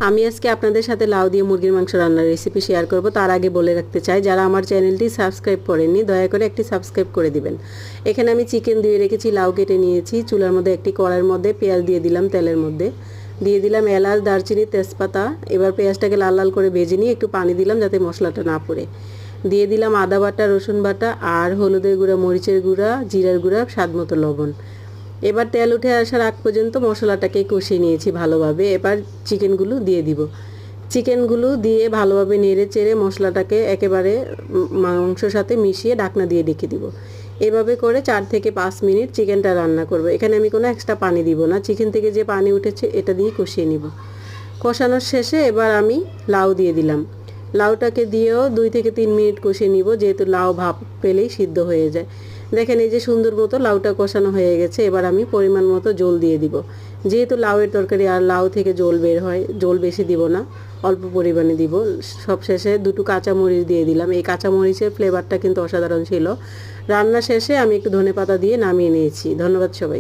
আমি আজকে আপনাদের সাথে লাউ দিয়ে মুরগির মাংস রান্নার রেসিপি শেয়ার করব। তার আগে বলে রাখতে চাই, যারা আমার চ্যানেলটি সাবস্ক্রাইব করেননি দয়া করে একটি সাবস্ক্রাইব করে দিবেন। এখানে আমি চিকেন ধুয়ে রেখেছি, লাউ কেটে নিয়েছি। চুলার মধ্যে একটি কড়াইয়ের মধ্যে পেঁয়াজ দিয়ে দিলাম, তেলের মধ্যে দিয়ে দিলাম এলাচ, দারচিনি, তেজপাতা। এবার পেঁয়াজটাকে লাল লাল করে ভেজে নিয়ে একটু পানি দিলাম যাতে মশলাটা না পড়ে। দিয়ে দিলাম আদা বাটা, রসুন বাটা আর হলুদের গুঁড়া, মরিচের গুঁড়া, জিরার গুঁড়া, স্বাদ মতো লবণ। এবার তেল উঠে আসার আগ পর্যন্ত মশলাটাকে কষিয়ে নিয়েছি ভালোভাবে। এবার চিকেনগুলো দিয়ে দিব। চিকেনগুলো দিয়ে ভালোভাবে নেড়ে চেড়ে মশলাটাকে একেবারে মাংসর সাথে মিশিয়ে ঢাকনা দিয়ে ঢেকে দিব। এভাবে করে 4 থেকে 5 মিনিট চিকেনটা রান্না করব। এখানে আমি কোনো এক্সট্রা পানি দিব না, চিকেন থেকে যে পানি উঠেছে এটা দিয়ে কষিয়ে নিব। কষানোর শেষে এবার আমি লাউ দিয়ে দিলাম। লাউটাকে দিয়েও 2 থেকে 3 মিনিট কষিয়ে নিব, যেহেতু লাউ ভাপ পেলেই সিদ্ধ হয়ে যায়। দেখেন এই যে সুন্দর মতো লাউটা কষানো হয়ে গেছে। এবার আমি পরিমাণ মতো জল দিয়ে দিব। যেহেতু লাউয়ের তরকারি আর লাউ থেকে জল বের হয়, জল বেশি দিব না, অল্প পরিমাণে দিব। সবশেষে 2টো কাঁচামরিচ দিয়ে দিলাম। এই কাঁচামরিচের ফ্লেভারটা কিন্তু অসাধারণ ছিল। রান্না শেষে আমি একটু ধনেপাতা দিয়ে নামিয়ে নিয়েছি। ধন্যবাদ সবাই।